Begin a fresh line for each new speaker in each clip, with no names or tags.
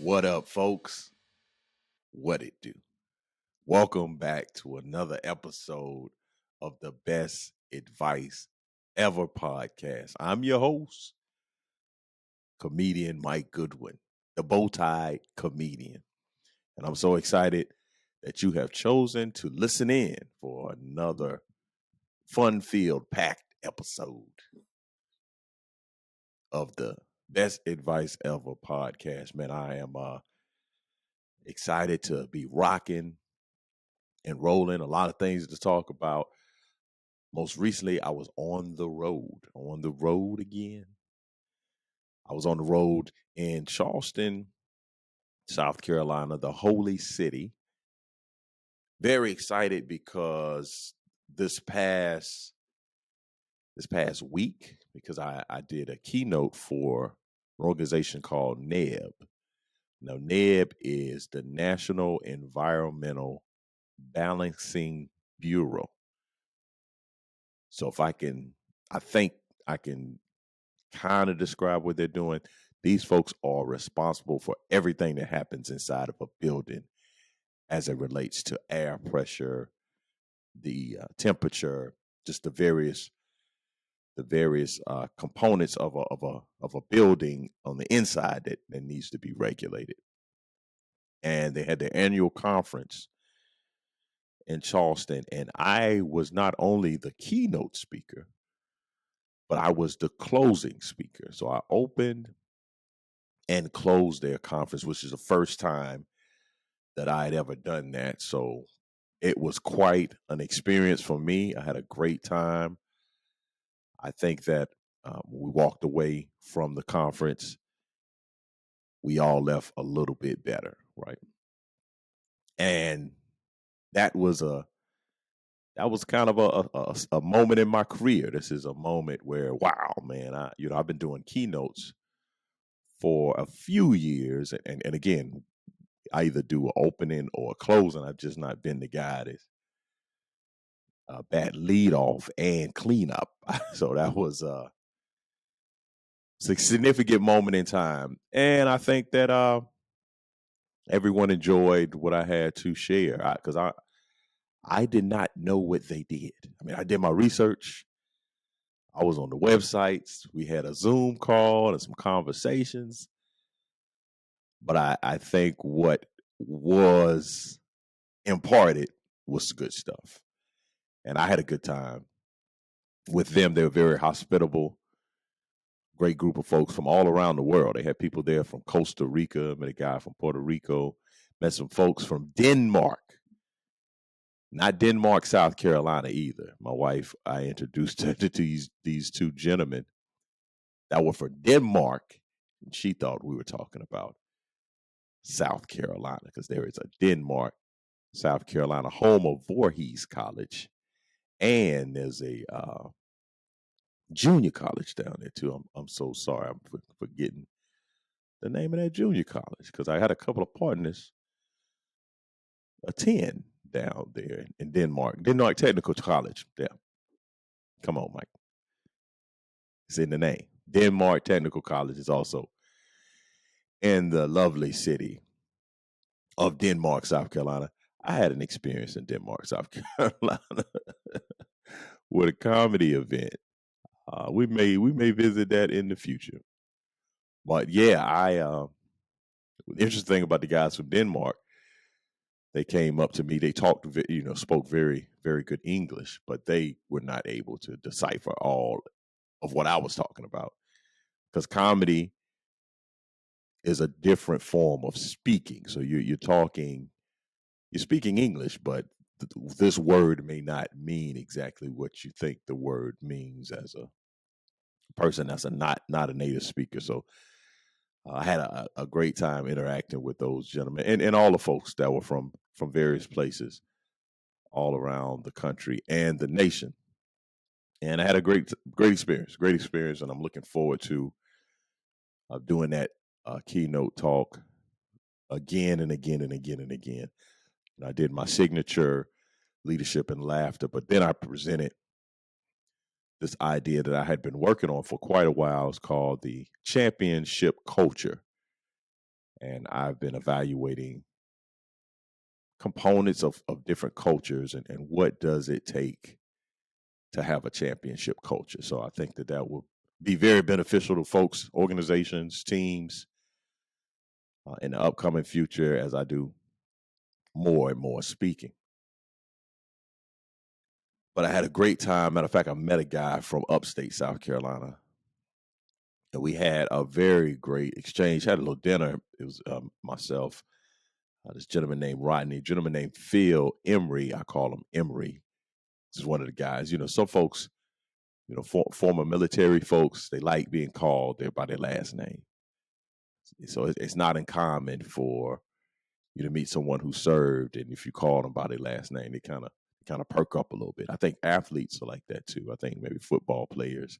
What up, folks? What it do? Welcome back to another episode of the Best Advice Ever podcast. I'm your host, comedian Mike Goodwin, the bow tie comedian. And I'm so excited that you have chosen to listen in for another fun filled, packed episode of the Best Advice Ever podcast. Man, I am excited to be rocking and rolling. A lot of things to talk about. Most recently, I was on the road again. I was on the road in Charleston, South Carolina, the holy city. Very excited because this past week, because I did a keynote for an organization called NEB. Now, NEB is the National Environmental Balancing Bureau. So I think I can kind of describe what they're doing. These folks are responsible for everything that happens inside of a building as it relates to air pressure, the temperature, just the various components of a building on the inside that needs to be regulated. And they had their annual conference in Charleston, and I was not only the keynote speaker, but I was the closing speaker. So I opened and closed their conference, which is the first time that I had ever done that. So it was quite an experience for me. I had a great time. I think that we walked away from the conference. We all left a little bit better, right? And that was kind of a moment in my career. This is a moment where, wow, man, I've been doing keynotes for a few years, and again, I either do an opening or a closing. I've just not been the guy that's bad lead off and cleanup. So that was a significant moment in time. And I think that everyone enjoyed what I had to share because I did not know what they did. I mean, I did my research. I was on the websites. We had a Zoom call and some conversations. But I think what was imparted was good stuff. And I had a good time with them. They were very hospitable, great group of folks from all around the world. They had people there from Costa Rica, met a guy from Puerto Rico, met some folks from Denmark. Not Denmark, South Carolina either. My wife, I introduced her to these two gentlemen that were from Denmark, and she thought we were talking about South Carolina because there is a Denmark, South Carolina, home of Voorhees College, and there's a junior college down there too. I'm so sorry, I'm forgetting the name of that junior college because I had a couple of partners attend down there in Denmark. Denmark Technical College. Yeah, come on, Mike. It's in the name. Denmark Technical College is also in the lovely city of Denmark, South Carolina. I had an experience in Denmark, South Carolina, with a comedy event. We may visit that in the future. But yeah, the interesting thing about the guys from Denmark, they came up to me. They talked, spoke very, very good English, but they were not able to decipher all of what I was talking about because comedy is a different form of speaking. So you're speaking English, but this word may not mean exactly what you think the word means as a person that's not a native speaker. So I had a great time interacting with those gentlemen and all the folks that were from various places all around the country and the nation. And I had a great experience, and I'm looking forward to doing that keynote talk again and again and again and again. And I did my signature leadership and laughter, but then I presented this idea that I had been working on for quite a while. It's called the championship culture. and I've been evaluating components of different cultures and what does it take to have a championship culture. So I think that will be very beneficial to folks, organizations, teams in the upcoming future as I do more and more speaking. But I had a great time. Matter of fact, I met a guy from upstate South Carolina, and we had a very great exchange. Had a little dinner. It was myself, this gentleman named Rodney, gentleman named Phil Emery. I call him Emery. This is one of the guys. You know, some folks, you know, former military folks, they like being called there by their last name. So it's not uncommon for you to meet someone who served, and if you call them by their last name, they kind of perk up a little bit. I think athletes are like that too. I think maybe football players,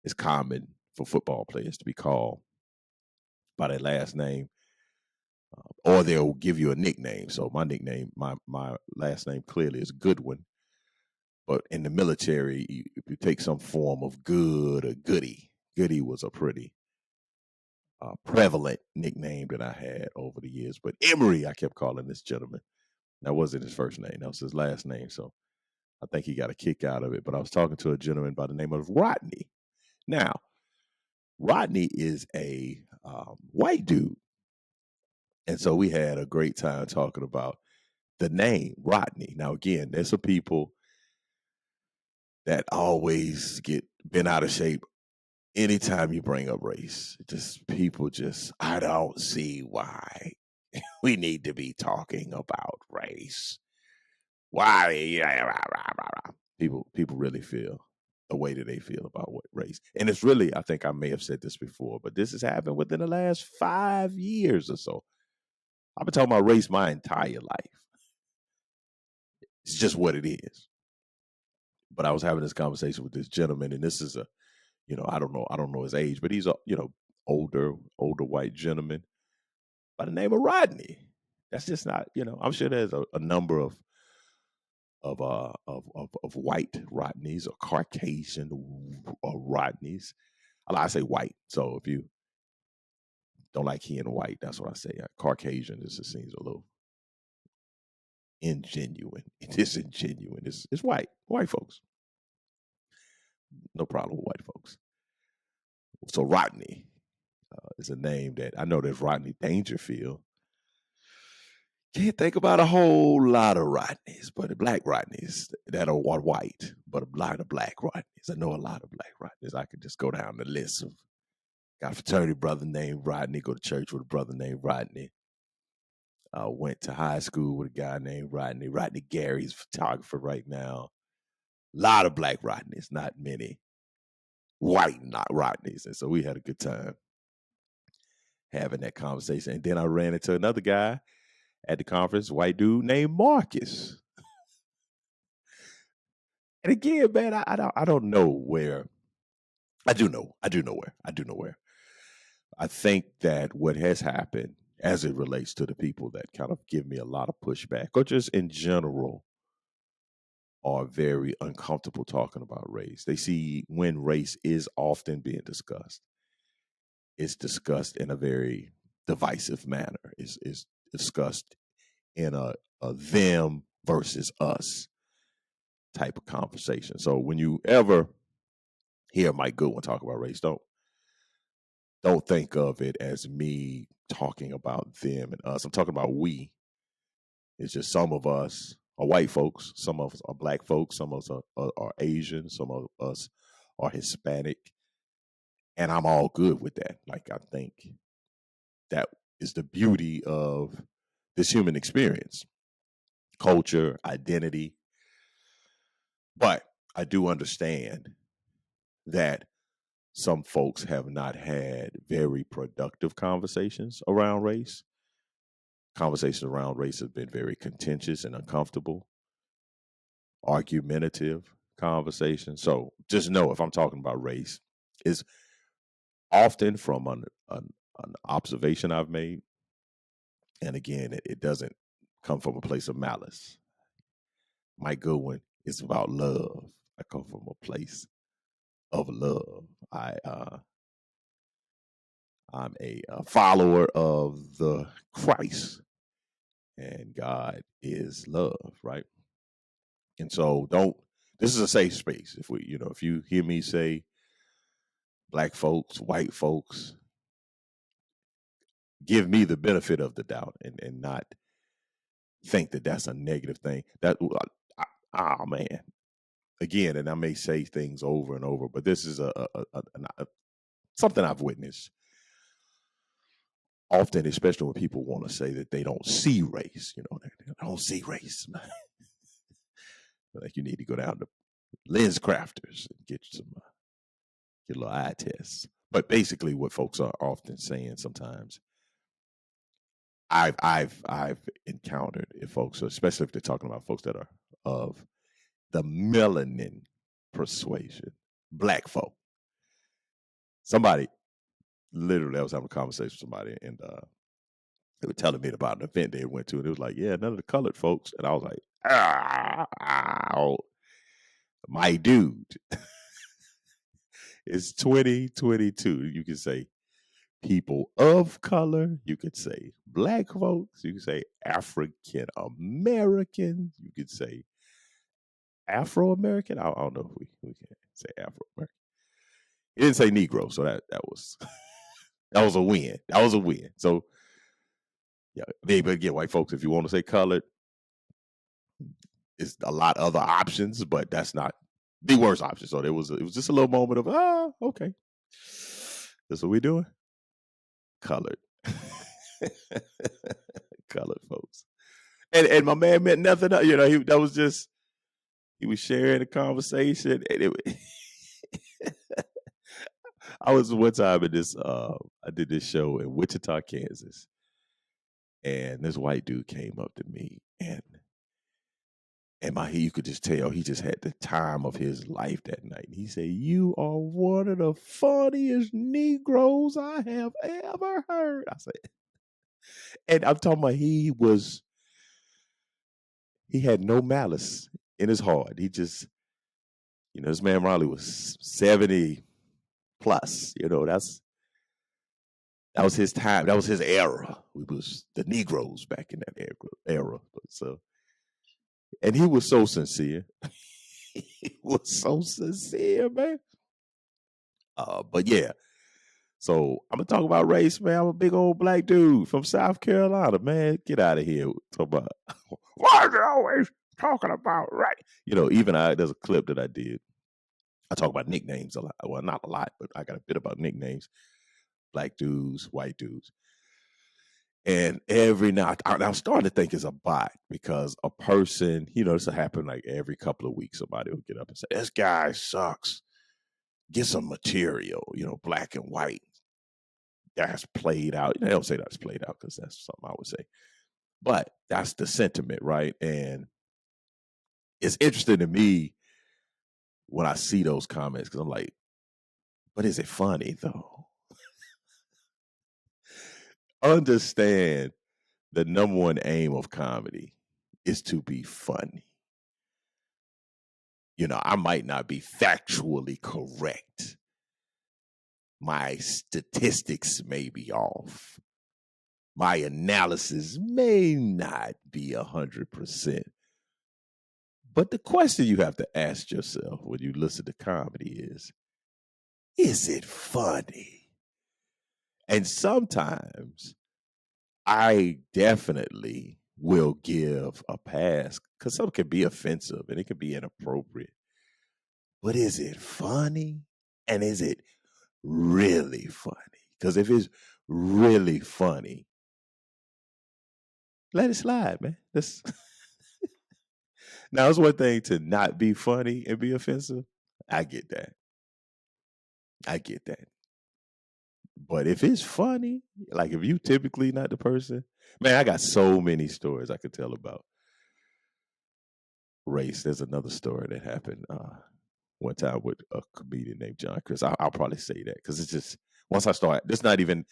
it's common for football players to be called by their last name, or they'll give you a nickname. So my nickname, my last name clearly is Goodwin, but in the military, if you take some form of Good or Goody, Goody was a pretty prevalent nickname that I had over the years. But Emery, I kept calling this gentleman. That wasn't his first name. That was his last name. So I think he got a kick out of it. But I was talking to a gentleman by the name of Rodney. Now, Rodney is a white dude. And so we had a great time talking about the name Rodney. Now, again, there's some people that always get bent out of shape anytime you bring up race. I don't see why we need to be talking about race. Why? People really feel the way that they feel about what race. And it's really, I think I may have said this before, but this has happened within the last 5 years or so. I've been talking about race my entire life. It's just what it is. But I was having this conversation with this gentleman, and this is I don't know his age, but he's a, older white gentleman by the name of Rodney. That's just not, I'm sure there's a number of white Rodneys or Caucasian Rodneys. I say white, so if you don't like he and white, that's what I say. Caucasian just seems a little ingenuine. It is ingenuine. It's white folks. No problem with white folks. So Rodney is a name that I know there's Rodney Dangerfield. Can't think about a whole lot of Rodneys, but the black Rodneys that are white, but a lot of black Rodneys. I know a lot of black Rodneys. I could just go down the list of, got a fraternity brother named Rodney, go to church with a brother named Rodney. Went to high school with a guy named Rodney. Rodney Gary's a photographer right now. A lot of black Rodneys, not many white not Rodneys. And so we had a good time having that conversation. And then I ran into another guy at the conference, white dude named Marcus. And again, man, I don't know where. I do know where. I think that what has happened as it relates to the people that kind of give me a lot of pushback, or just in general, are very uncomfortable talking about race. They see when race is often being discussed, it's discussed in a very divisive manner. It's discussed in a them versus us type of conversation. So when you ever hear Mike Goodwin talk about race, don't think of it as me talking about them and us. I'm talking about we. It's just some of us are white folks, some of us are black folks, some of us are Asian, some of us are Hispanic, and I'm all good with that. Like, I think that is the beauty of this human experience, culture, identity. But I do understand that some folks have not had very productive conversations around race. Conversations around race have been very contentious and uncomfortable, argumentative conversations. So just know, if I'm talking about race, it's often from an observation I've made. And again, it doesn't come from a place of malice. Mike Goodwin is about love. I come from a place of love. I'm a follower of the Christ, and God is love, right? And so this is a safe space. If you hear me say black folks, white folks, give me the benefit of the doubt and not think that that's a negative thing. Man, again, and I may say things over and over, but this is something I've witnessed often, especially when people want to say that they don't see race. They don't see race. Like, you need to go down to lens crafters and get a little eye tests. But basically, what folks are often saying sometimes, I've encountered if folks, especially if they're talking about folks that are of the melanin persuasion, black folk. Somebody, literally, I was having a conversation with somebody, and they were telling me about an event they went to, and it was like, yeah, none of the colored folks. And I was like, my dude, it's 2022. You can say people of color. You could say black folks. You could say African Americans. You could say Afro American. I don't know if we can say Afro American. He didn't say Negro, so that was that was a win. That was a win. So yeah, maybe again, white folks, if you want to say colored, it's a lot of other options, but that's not the worst option. So it was just a little moment of okay, that's what we doing. Colored, colored folks, and my man meant nothing. He was sharing a conversation, and I was one time in this. I did this show in Wichita, Kansas, and this white dude came up to me, and you could just tell he just had the time of his life that night. And he said, "You are one of the funniest Negroes I have ever heard." I said, and I'm talking about he had no malice in his heart. He just, this man Riley was 70 plus. That was his time. That was his era. We was the Negroes back in that era. And he was so sincere. He was so sincere, man. But yeah. So I'm gonna talk about race, man. I'm a big old black dude from South Carolina, man. Get out of here. Talk about why is it always talking about race? Even there's a clip that I did. I talk about nicknames a lot. Well, not a lot, but I got a bit about nicknames. Black dudes, white dudes. And every night, I'm starting to think it's a bot because a person, this will happen like every couple of weeks. Somebody will get up and say, "This guy sucks. Get some material, black and white. That's played out." They don't say that's played out because that's something I would say. But that's the sentiment, right? And it's interesting to me when I see those comments because I'm like, but is it funny though? Understand the number one aim of comedy is to be funny. I might not be factually correct. My statistics may be off. My analysis may not be 100%. But the question you have to ask yourself when you listen to comedy is it funny? And sometimes I definitely will give a pass because some can be offensive and it can be inappropriate. But is it funny? And is it really funny? Because if it's really funny, let it slide, man. Now, it's one thing to not be funny and be offensive. I get that. But if it's funny, like if you typically not the person, man, I got so many stories I could tell about race. There's another story that happened one time with a comedian named John Chris. I'll probably say that because it's just once I start, it's not even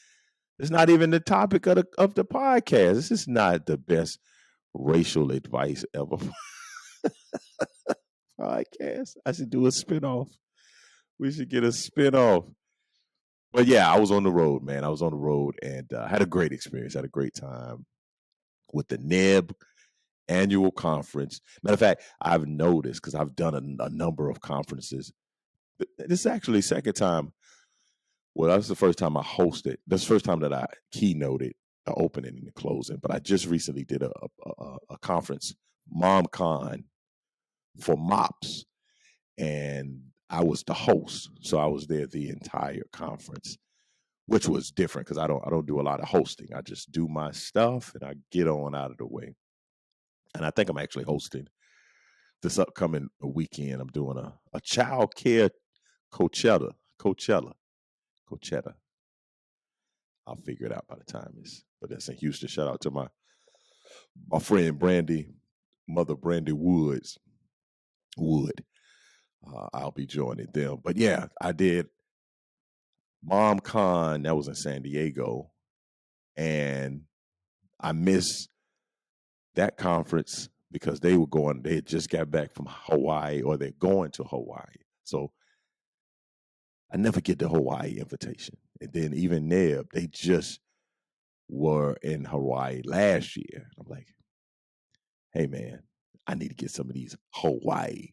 the topic of the podcast. This is not the best racial advice ever. Podcast. I should do a spinoff. We should get a spinoff. But yeah, I was on the road, man. I was on the road and had a great experience. Had a great time with the NEB annual conference. Matter of fact, I've noticed because I've done a number of conferences. This is actually the second time. Well, that's the first time I hosted. That's the first time that I keynoted the opening and the closing. But I just recently did a conference, MomCon, for MOPS, and I was the host, so I was there the entire conference, which was different because I don't do a lot of hosting. I just do my stuff and I get on out of the way. And I think I'm actually hosting this upcoming weekend. I'm doing a child care Coachella. Coachella. I'll figure it out by the time it's. But that's in Houston. Shout out to my friend Brandy, mother Brandy Wood. I'll be joining them. But yeah, I did MomCon. That was in San Diego, and I missed that conference because they were going. They had just got back from Hawaii, or they're going to Hawaii. So I never get the Hawaii invitation. And then even NEB, they just were in Hawaii last year. I'm like, hey man, I need to get some of these Hawaii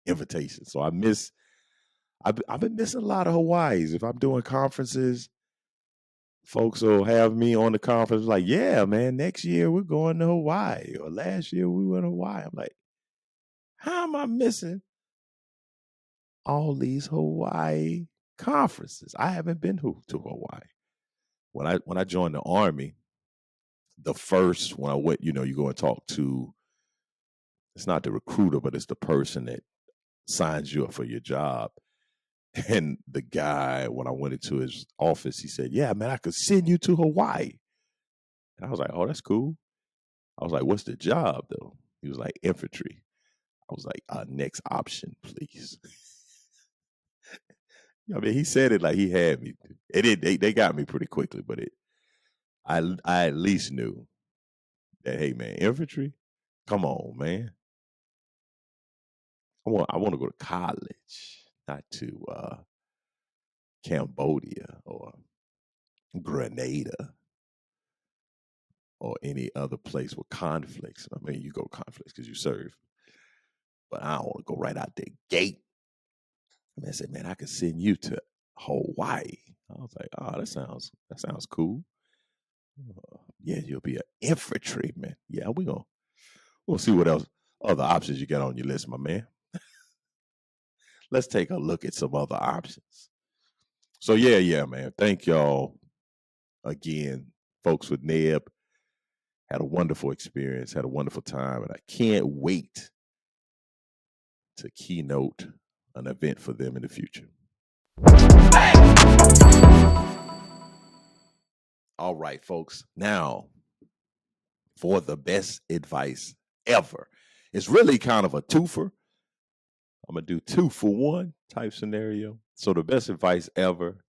invitations. So I've been missing a lot of Hawaiis. If I'm doing conferences, folks will have me on the conference like, yeah, man, next year we're going to Hawaii. Or last year we went to Hawaii. I'm like, how am I missing all these Hawaii conferences? I haven't been to Hawaii. When I joined the Army, the first when I went, you go and talk to, it's not the recruiter, but it's the person that signs you up for your job. And the guy, when I went into his office, he said, yeah, man, I could send you to Hawaii. And I was like, oh, that's cool. I was like, what's the job though? He was like, infantry. I was like, next option, please. I mean, he said it like he had me. They got me pretty quickly, but I at least knew that, hey man, infantry, come on, man. I want to go to college, not to Cambodia or Grenada or any other place with conflicts. I mean, you go to conflicts because you serve, but I don't want to go right out the gate. Man, I said, man, I could send you to Hawaii. I was like, oh, that sounds cool. Yeah, you'll be an infantryman. Yeah, we'll see what else other options you got on your list, my man. Let's take a look at some other options. So yeah, man. Thank y'all again, folks with NEB. Had a wonderful experience, had a wonderful time, and I can't wait to keynote an event for them in the future. All right, folks. Now, for the best advice ever. It's really kind of a twofer. I'm going to do 2 for 1 type scenario. So, the best advice ever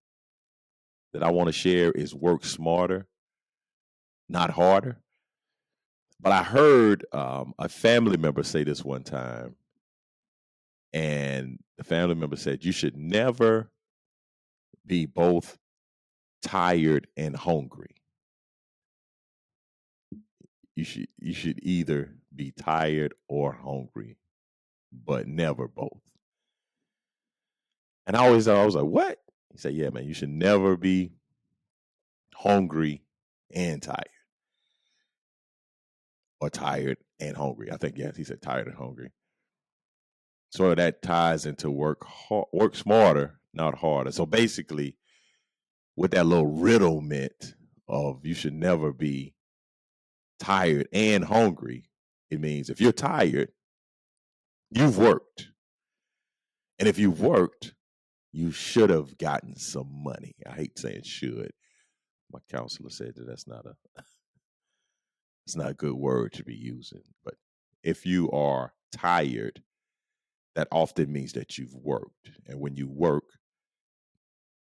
that I want to share is work smarter, not harder. But I heard a family member say this one time, and the family member said, you should never be both tired and hungry. You should either be tired or hungry, but never both. And I was like, what? He said, yeah, man, you should never be hungry and tired. Or tired and hungry. I think, yes, he said tired and hungry. So that ties into work smarter, not harder. So basically, with that little riddle meant of you should never be tired and hungry, it means if you're tired, you've worked. And if you've worked, you should have gotten some money. I hate saying should. My counselor said that it's not a good word to be using. But if you are tired, that often means that you've worked. And when you work,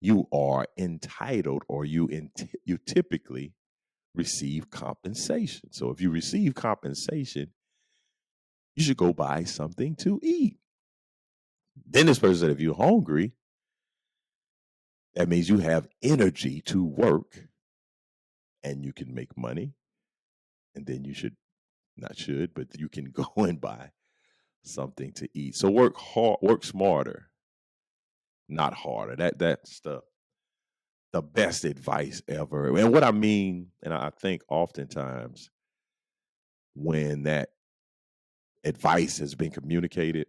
you are entitled, or you typically receive compensation. So if you receive compensation, you should go buy something to eat. Then this person said, if you're hungry, That means you have energy to work and you can make money. And then you should, not should, but you can go and buy something to eat. So work hard, work smarter, not harder. That's the best advice ever. And what I mean, and I think oftentimes when that advice has been communicated,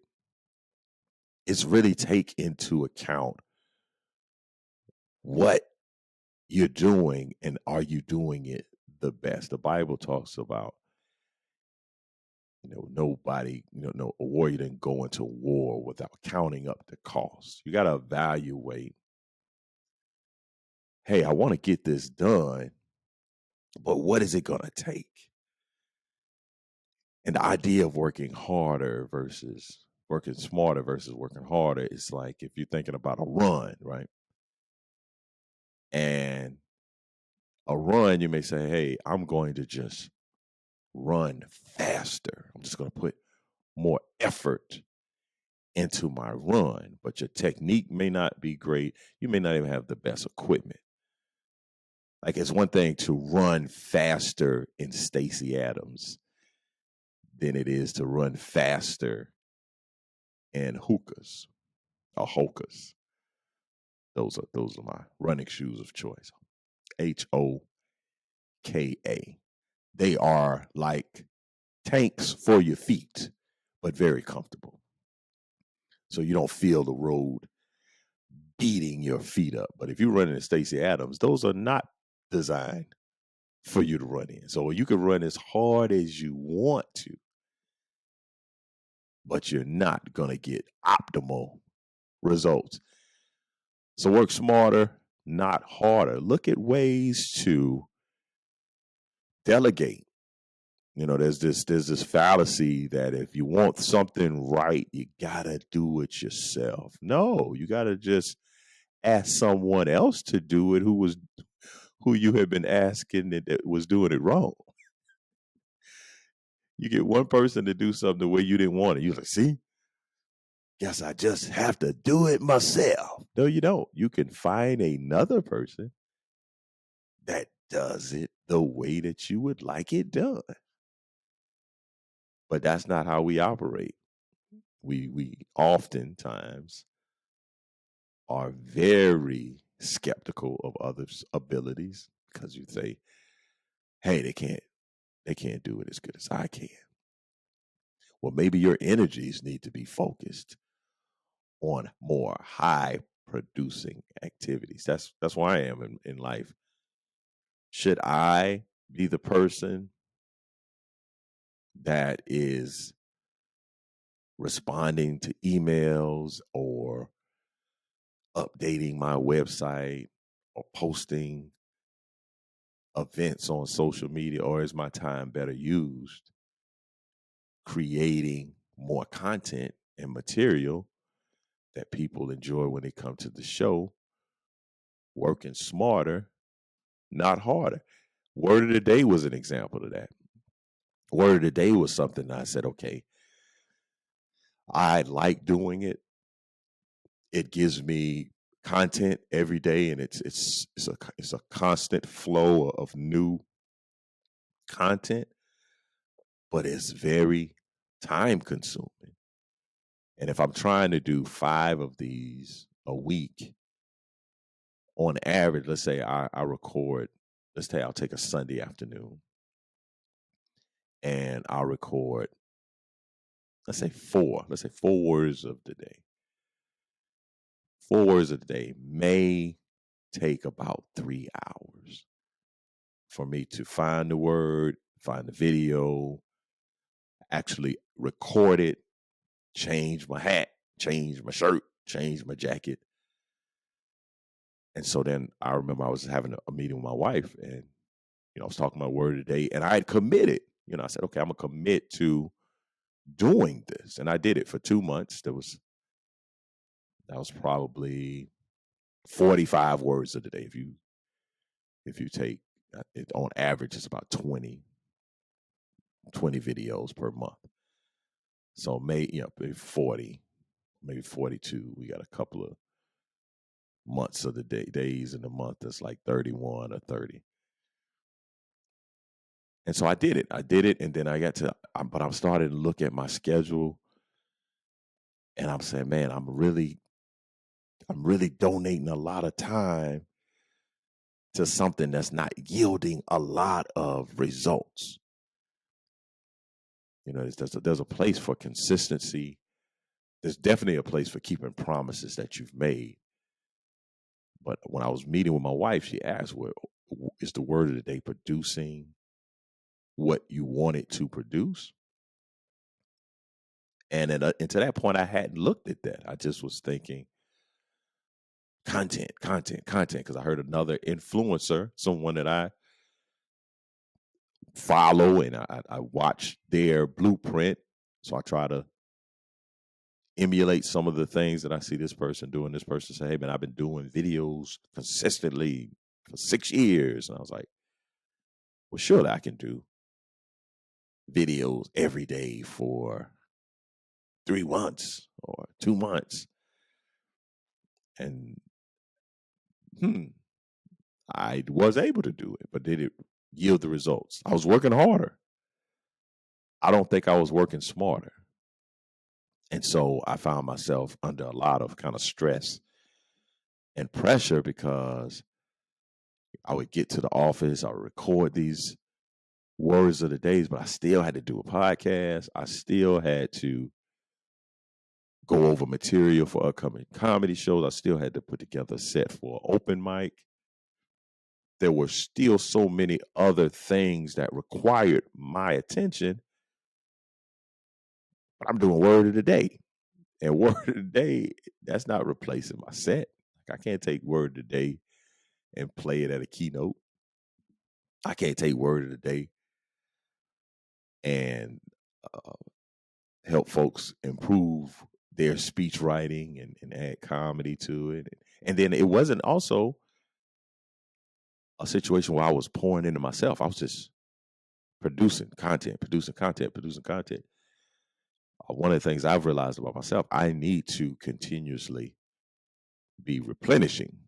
it's really take into account what you're doing and are you doing it the best. The Bible talks about, nobody, no, a warrior didn't go into war without counting up the cost. You got to evaluate, hey, I want to get this done, but what is it going to take? And the idea of working harder versus working smarter versus working harder is like if you're thinking about a run, right? And a run, you may say, hey, I'm going to just run faster. I'm just going to put more effort into my run, but your technique may not be great. You may not even have the best equipment. Like it's one thing to run faster in Stacey Adams than it is to run faster in hookahs or hokas. Those are my running shoes of choice. HOKA. They are like tanks for your feet, but very comfortable. So you don't feel the road beating your feet up. But if you're running in Stacey Adams, those are not designed for you to run in. So you can run as hard as you want to, but you're not going to get optimal results. So work smarter, not harder. Look at ways to delegate. There's this fallacy that if you want something right, you gotta do it yourself. No, you gotta just ask someone else to do it who you have been asking that was doing it wrong. You get one person to do something the way you didn't want it. You're like, see, guess I just have to do it myself. No, you don't. You can find another person that does it the way that you would like it done. But that's not how we operate. We oftentimes are very skeptical of others' abilities because you say, hey, they can't do it as good as I can. Well, maybe your energies need to be focused on more high producing activities. That's where I am in life. Should I be the person that is responding to emails or updating my website or posting events on social media, or is my time better used creating more content and material that people enjoy when they come to the show, working smarter, not harder? Word of the day was an example of that. Word of the day was something I said, okay, I like doing it. It gives me content every day, and it's a constant flow of new content, but it's very time consuming. And if I'm trying to do 5 of these a week, on average, let's say I record, let's say I'll take a Sunday afternoon and I'll record, let's say 4 words of the day. 4 words of the day may take about 3 hours for me to find the word, find the video, actually record it, change my hat, change my shirt, change my jacket. And so then I remember I was having a meeting with my wife, and I was talking about word of the day, and I had committed. I said, okay, I'm gonna commit to doing this, and I did it for 2 months. That was probably 45 words of the day. If you take it on average, it's about 20 videos per month. So maybe 40, maybe 42. We got a couple of months of the days in the month that's like 31 or 30. And so I did it. And then but I'm starting to look at my schedule, and I'm saying, man, I'm really donating a lot of time to something that's not yielding a lot of results. There's a place for consistency. There's definitely a place for keeping promises that you've made. But when I was meeting with my wife, she asked, well, is the word of the day producing what you want it to produce? And to that point, I hadn't looked at that. I just was thinking content, because I heard another influencer, someone that I follow, and I watch their blueprint. So I try to emulate some of the things that I see this person doing. This person say, hey, man, I've been doing videos consistently for 6 years. And I was like, well, surely I can do videos every day for 3 months or 2 months. And I was able to do it, but did it yield the results? I was working harder. I don't think I was working smarter. And so I found myself under a lot of kind of stress and pressure because I would get to the office, I would record these words of the days, but I still had to do a podcast. I still had to go over material for upcoming comedy shows. I still had to put together a set for an open mic. There were still so many other things that required my attention, but I'm doing word of the day. And word of the day, that's not replacing my set. Like, I can't take word of the day and play it at a keynote. I can't take word of the day and help folks improve their speech writing and add comedy to it. And then it wasn't also a situation where I was pouring into myself. I was just producing content. One of the things I've realized about myself, I need to continuously be replenishing.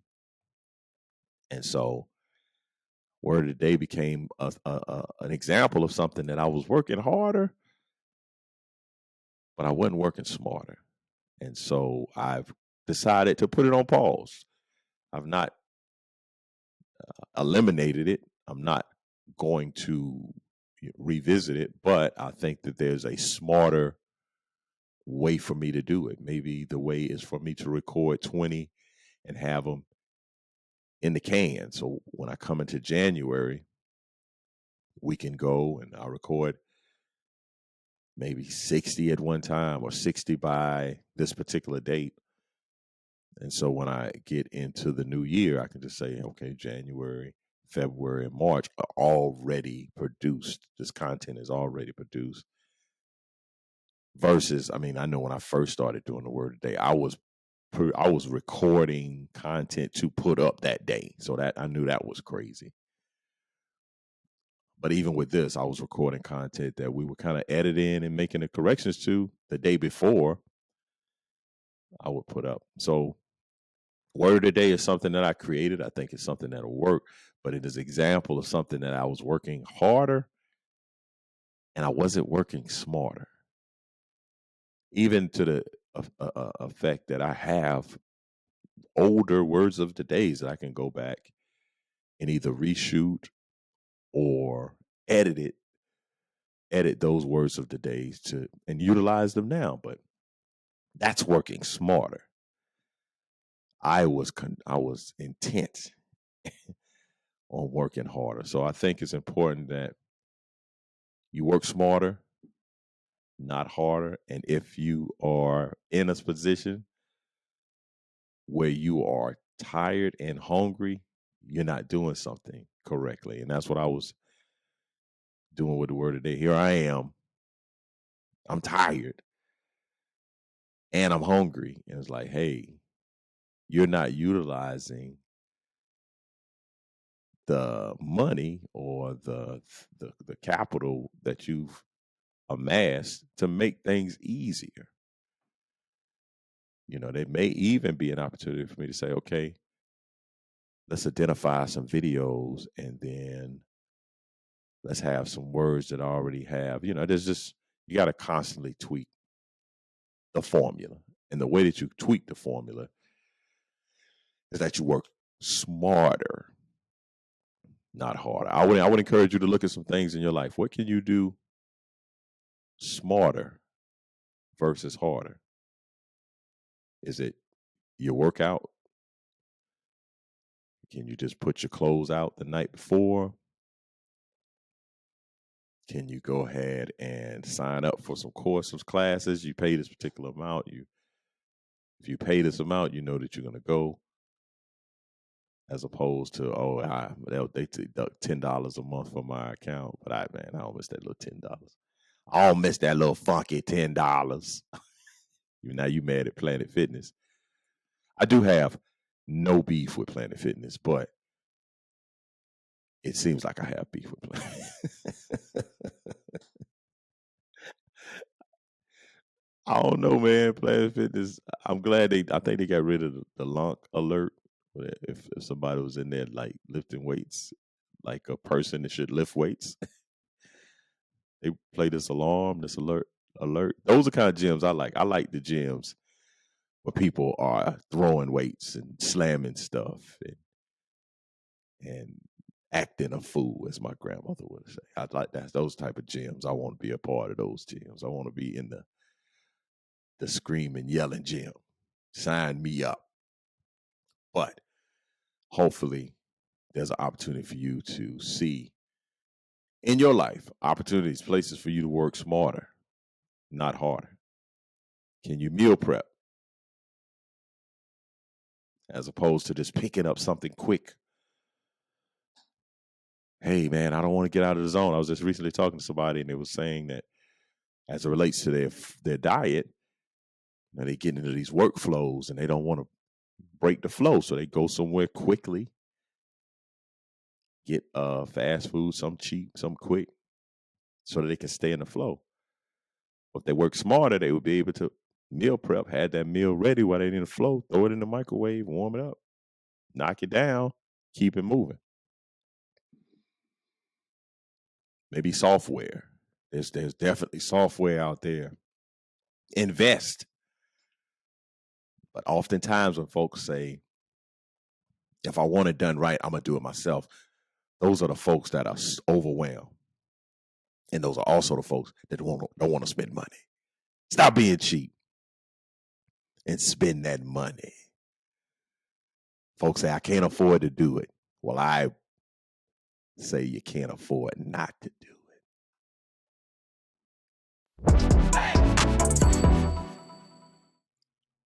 And so word of the day became an example of something that I was working harder, but I wasn't working smarter. And so I've decided to put it on pause. I've not eliminated it. I'm not going to revisit it, but I think that there's a smarter way for me to do it. Maybe the way is for me to record 20 and have them in the can. So when I come into January, we can go and I'll record maybe 60 at one time or 60 by this particular date. And so when I get into the new year, I can just say, okay, January, February, and March are already produced. This content is already produced. Versus, I mean, I know when I first started doing the word of the day, I was recording content to put up that day. So that I knew that was crazy. But even with this, I was recording content that we were kind of editing and making the corrections to the day before I would put up. So word of the day is something that I created. I think it's something that'll work, but it is an example of something that I was working harder and I wasn't working smarter. Even to the effect that I have older words of the days that I can go back and either reshoot or edit those words of the days and utilize them now. But that's working smarter. I was intent on working harder. So I think it's important that you work smarter, not harder. And if you are in a position where you are tired and hungry, you're not doing something correctly. And that's what I was doing with the word today. Here I am. I'm tired and I'm hungry. And it's like, hey, you're not utilizing the money or the capital that you've amassed to make things easier. There may even be an opportunity for me to say, okay, let's identify some videos, and then let's have some words that I already have. There's just, you got to constantly tweak the formula. And the way that you tweak the formula is that you work smarter, not harder. I would encourage you to look at some things in your life. What can you do smarter versus harder? Is it your workout? Can you just put your clothes out the night before? Can you go ahead and sign up for some courses, classes? You pay this particular amount. If you pay this amount, you know that you're going to go, as opposed to, they deduct $10 a month from my account. But I don't miss that little $10. I don't miss that little funky $10. Now you mad at Planet Fitness. I do have no beef with Planet Fitness, but it seems like I have beef with Planet. I don't know, man. Planet Fitness. I'm glad I think they got rid of the lunk alert. If somebody was in there like lifting weights, like a person that should lift weights, they play this alarm, this alert. Those are kind of gyms I like. I like the gyms where people are throwing weights and slamming stuff and acting a fool, as my grandmother would say. I like those type of gyms. I want to be a part of those gyms. I want to be in the screaming, yelling gym. Sign me up. But hopefully there's an opportunity for you to see in your life opportunities, places for you to work smarter, not harder. Can you meal prep as opposed to just picking up something quick? Hey, man, I don't want to get out of the zone. I was just recently talking to somebody, and they was saying that as it relates to their diet, they get into these workflows, and they don't want to break the flow, so they go somewhere quickly, get fast food, some cheap, some quick, so that they can stay in the flow. But if they work smarter, they would be able to meal prep, had that meal ready while they're in the flow, throw it in the microwave, warm it up, knock it down, keep it moving. Maybe software. There's definitely software out there. Invest. But oftentimes when folks say, if I want it done right, I'm going to do it myself, those are the folks that are overwhelmed. And those are also the folks that don't want to spend money. Stop being cheap and spend that money. Folks say, I can't afford to do it. Well, I say you can't afford not to do it.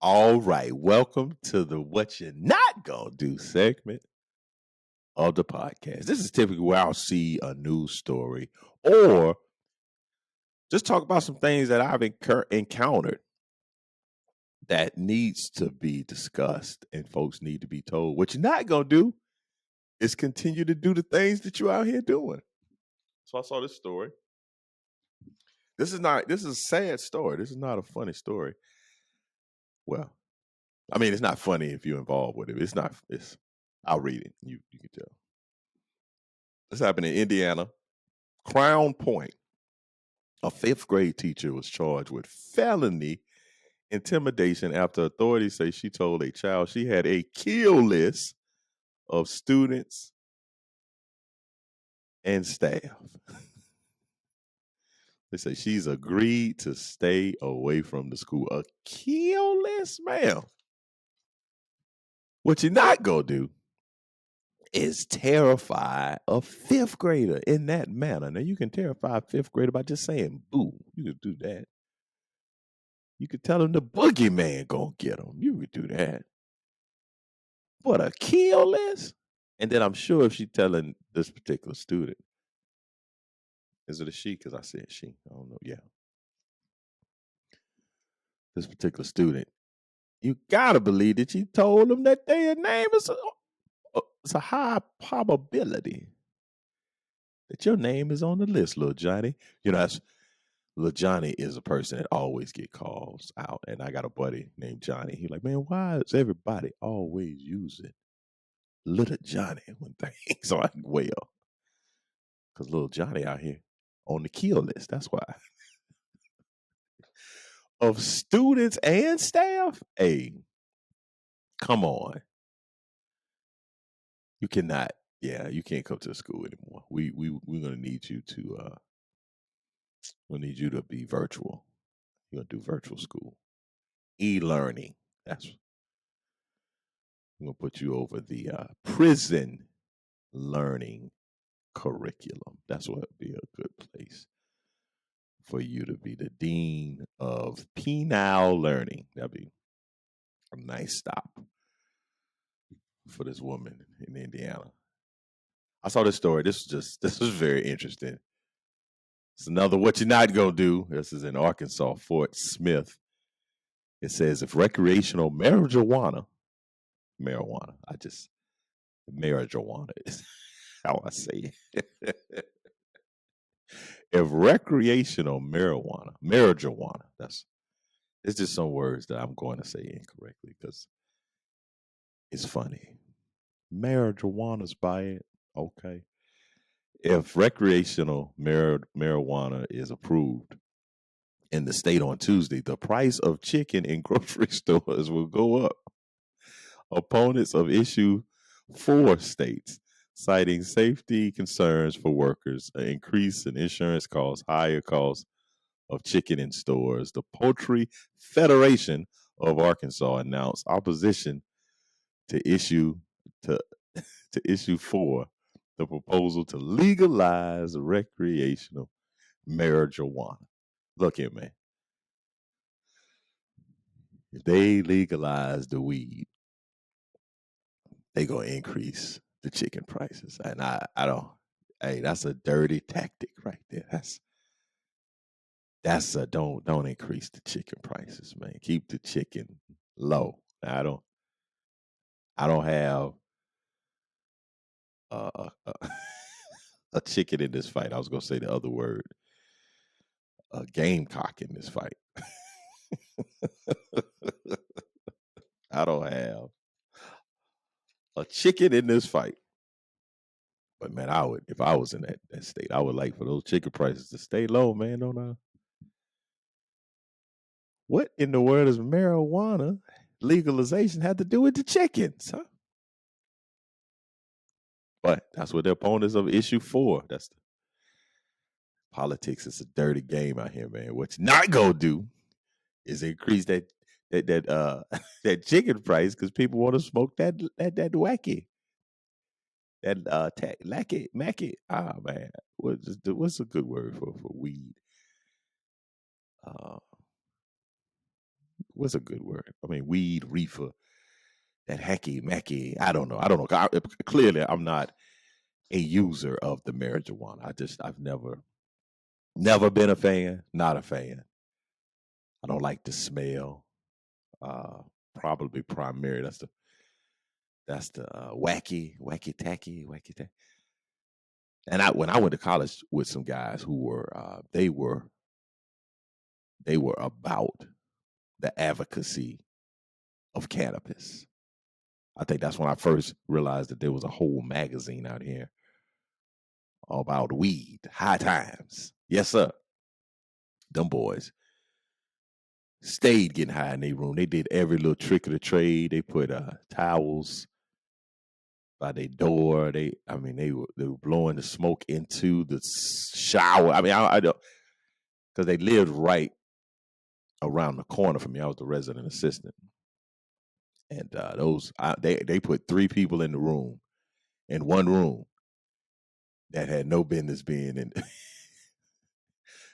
All right. Welcome to the What You're Not Gonna Do segment of the podcast. This is typically where I'll see a news story or just talk about some things that I've encountered that needs to be discussed and folks need to be told. What you're not going to do is continue to do the things that you're out here doing. So I saw this story. This is a sad story. This is not a funny story. Well, I mean, it's not funny if you're involved with it. I'll read it. You can tell. This happened in Indiana. Crown Point. A 5th grade teacher was charged with felony intimidation after authorities say she told a child she had a kill list of students and staff. They say she's agreed to stay away from the school. A kill list, ma'am. What you're not going to do is terrify a 5th grader in that manner. Now, you can terrify a 5th grader by just saying boo. You could do that. You could tell them the boogeyman gonna get them. You could do that. But a kill list? And then I'm sure if she's telling this particular student, is it a she? Because I said she. I don't know. Yeah. This particular student, you gotta believe that she told them that their name is it's a high probability that your name is on the list, little Johnny. That's little Johnny is a person that always get calls out. And I got a buddy named Johnny. He's like, man, why is everybody always using little Johnny when things aren't well. Because little Johnny out here on the kill list. That's why. Of students and staff, hey, come on. You cannot, yeah, you can't come to the school anymore. We're gonna need you to we'll need you to be virtual. You're gonna do virtual school. E-learning. That's I'm gonna put you over the prison learning curriculum. That's what would be a good place for you to be the dean of penile learning. That'd be a nice stop for this woman in Indiana. I saw this story. This was very interesting. It's another what you're not gonna do. This is in Arkansas, Fort Smith. It says if recreational marijuana, marijuana is how I say it. If recreational marijuana, it's just some words that I'm going to say incorrectly because it's funny. Marijuana's by it, okay. If recreational marijuana is approved in the state on Tuesday, the price of chicken in grocery stores will go up. Opponents of issue 4 states, citing safety concerns for workers, an increase in insurance costs, higher costs of chicken in stores. The Poultry Federation of Arkansas announced opposition to issue to to issue 4, the proposal to legalize recreational marijuana. Look here, man. If they legalize the weed, they gonna increase the chicken prices. And I don't hey, that's a dirty tactic right there. That's a don't increase the chicken prices, man. Keep the chicken low. I don't have a chicken in this fight. I was gonna say the other word, a gamecock in this fight. I don't have a chicken in this fight. But man, I would if I was in that state, I would like for those chicken prices to stay low, man. Don't what in the world does marijuana legalization have to do with the chickens, huh? But that's what the opponents of issue 4. That's the politics. It's a dirty game out here, man. What you're not gonna do is increase that that chicken price because people want to smoke that wacky lacky macky. Ah man, what's a good word for weed? Uh, what's a good word? I mean, weed reefer. That hacky macky. I don't know. Clearly, I'm not a user of the marijuana. I've never been a fan. Not a fan. I don't like the smell. Uh, Probably primary. That's the wacky tacky. And when I went to college with some guys who were they were about the advocacy of cannabis. I think that's when I first realized that there was a whole magazine out here about weed, high times. Yes, sir. Them boys stayed getting high in their room. They did every little trick of the trade. They put towels by their door. They were blowing the smoke into the shower. I mean, I don't because they lived right around the corner from me. I was the resident assistant, and they put 3 people in the room in one room that had no business being in.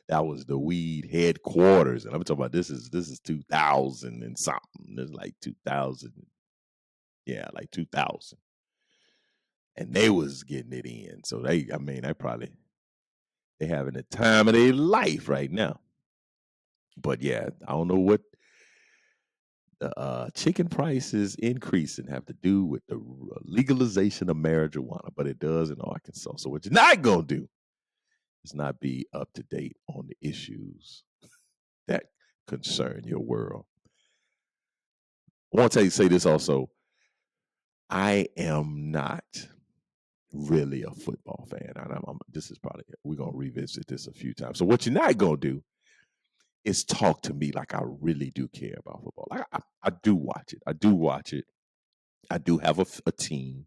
That was the weed headquarters, and I'm talking about this is 2000 and something. It's like 2000, yeah, like 2000, and they was getting it in. So they having the time of their life right now. But yeah, I don't know what the chicken prices increasing have to do with the legalization of marijuana, but it does in Arkansas. So what you're not gonna do is not be up to date on the issues that concern your world. I want to say this also. I am not really a football fan. This is probably, we're going to revisit this a few times. So what you're not going to do is talk to me like I really do care about football. Like I do watch it. I do watch it. I do have a team,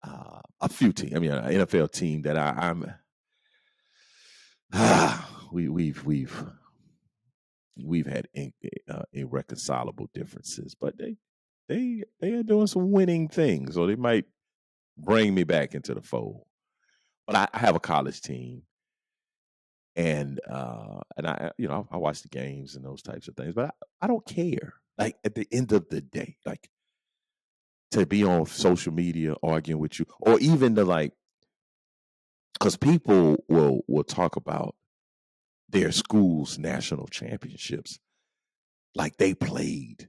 a few teams. I mean, an NFL team that I'm. We've had irreconcilable differences, but they are doing some winning things, so they might bring me back into the fold. But I have a college team, and I watch the games and those types of things, but I don't care. Like at the end of the day, like to be on social media arguing with you, or even to like, because people will talk about their school's national championships like they played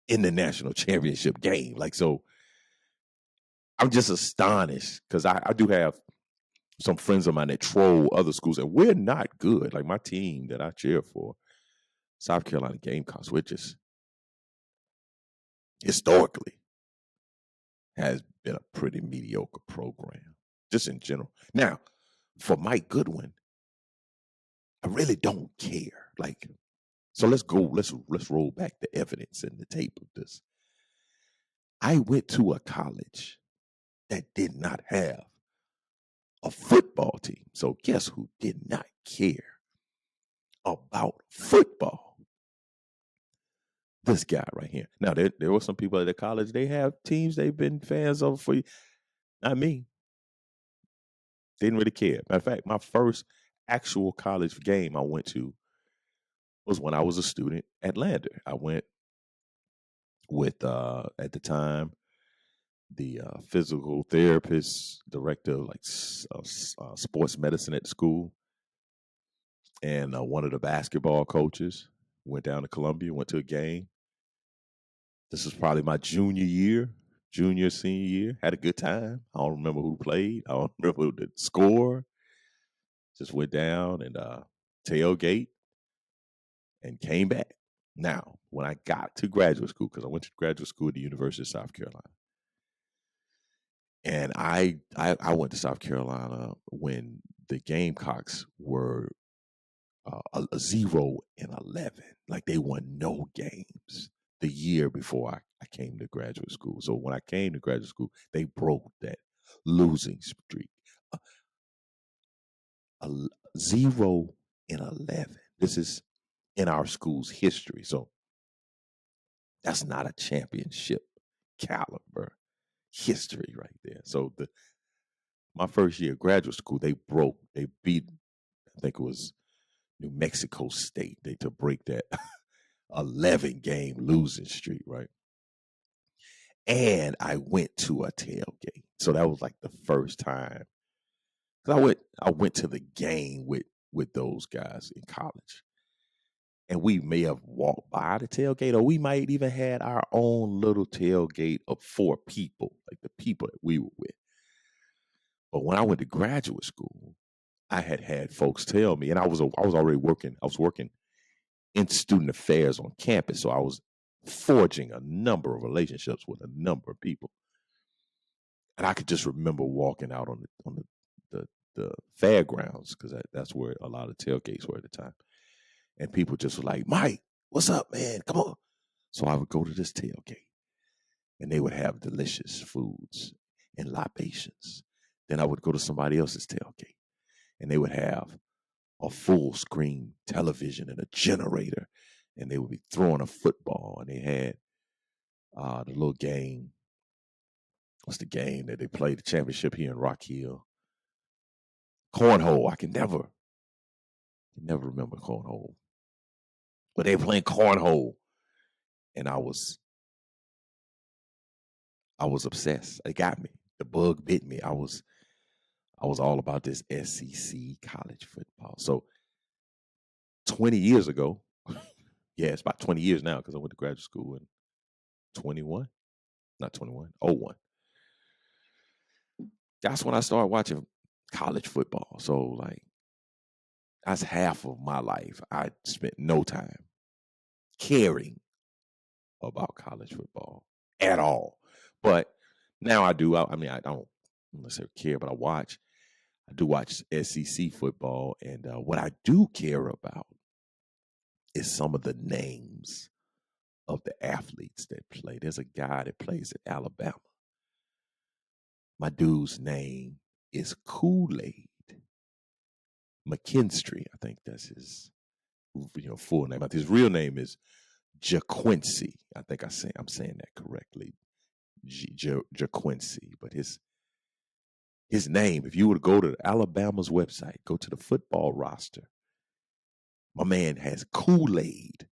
in the national championship game. Like, so I'm just astonished because I do have some friends of mine that troll other schools, and we're not good. Like my team that I cheer for, South Carolina Gamecocks, we're just historically has been a pretty mediocre program, just in general. Now, for Mike Goodwin, I really don't care. Like, so let's go. Let's roll back the evidence and the tape of this. I went to a college that did not have a football team. So guess who did not care about football? This guy right here. Now, there were some people at the college, they have teams they've been fans of for, not me. Didn't really care. Matter of fact, my first actual college game I went to was when I was a student at Lander. I went with, at the time, the physical therapist, director of like sports medicine at the school, and one of the basketball coaches. Went down to Columbia, went to a game. This is probably my senior year. Had a good time. I don't remember who played. I don't remember the score. Just went down and tailgate and came back. Now, when I got to graduate school, because I went to graduate school at the University of South Carolina, and I went to South Carolina when the Gamecocks were a 0-11. Like they won no games the year before I came to graduate school. So when I came to graduate school, they broke that losing streak. A 0-11. This is in our school's history. So that's not a championship caliber history right there. So my first year of graduate school, they beat, I think it was New Mexico State, to break that 11 game losing streak, right? And I went to a tailgate. So that was like the first time. Cause I went to the game with those guys in college. And we may have walked by the tailgate, or we might even had our own little tailgate of 4 people, like the people that we were with. But when I went to graduate school, I had folks tell me, and I was already working. I was working in student affairs on campus, so I was forging a number of relationships with a number of people. And I could just remember walking out on the fairgrounds, because that's where a lot of tailgates were at the time. And people just were like, "Mike, what's up, man? Come on." So I would go to this tailgate, and they would have delicious foods and libations. Then I would go to somebody else's tailgate, and they would have a full screen television and a generator, and they would be throwing a football, and they had the little game. What's the game that they played the championship here in Rock Hill? Cornhole. I can never remember cornhole, but they were playing cornhole, and I was obsessed. It got me. The bug bit me. I was all about this SEC college football. So 20 years ago, yeah, it's about 20 years now, because I went to graduate school in 21, not 21, 01. That's when I started watching college football. So like that's half of my life. I spent no time caring about college football at all. But now I do. I mean, I don't necessarily care, but I watch. I do watch SEC football, and what I do care about is some of the names of the athletes that play. There's a guy that plays at Alabama. My dude's name is Kool-Aid McKinstry. I think that's his full name. His real name is JaQuincy. I think I'm saying that correctly. JaQuincy. But his name, if you were to go to Alabama's website, go to the football roster, my man has Kool-Aid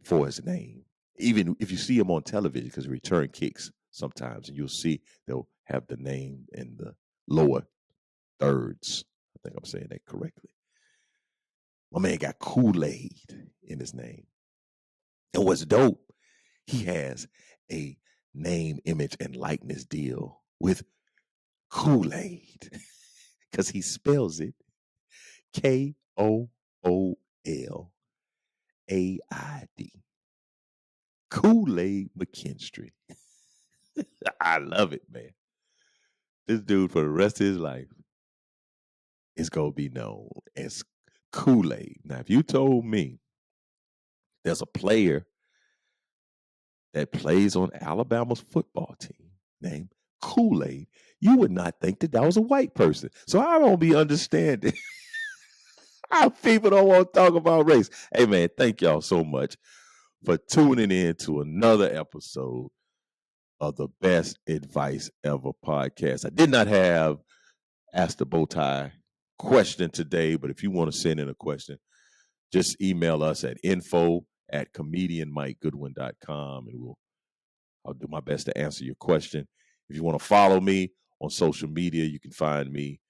for his name. Even if you see him on television, because he return kicks sometimes, and you'll see they'll have the name in the lower thirds. I think I'm saying that correctly. My man got Kool-Aid in his name. And what's dope, he has a name, image, and likeness deal with Kool-Aid, because he spells it Koolaid. Kool-Aid McKinstry. I love it, man. This dude, for the rest of his life, is going to be known as Kool-Aid. Now, if you told me there's a player that plays on Alabama's football team named Kool-Aid, you would not think that was a white person. So I don't be understanding how people don't want to talk about race. Hey, man, thank y'all so much for tuning in to another episode of the Best Advice Ever podcast. I did not have Ask the Bowtie question today, but if you want to send in a question, just email us at info@comedianmikegoodwin.com, and I'll do my best to answer your question. If you want to follow me on social media, you can find me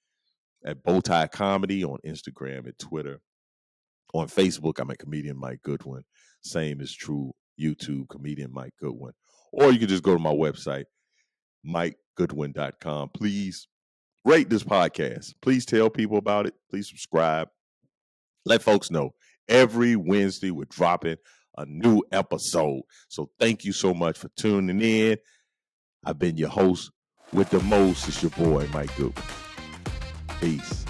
at Bowtie Comedy on Instagram and Twitter. On Facebook, I'm at Comedian Mike Goodwin. Same is true, YouTube, Comedian Mike Goodwin. Or you can just go to my website, mikegoodwin.com. Please rate this podcast. Please tell people about it. Please subscribe. Let folks know. Every Wednesday, we're dropping a new episode. So thank you so much for tuning in. I've been your host with the most. It's your boy, Mike Goodwin. Peace.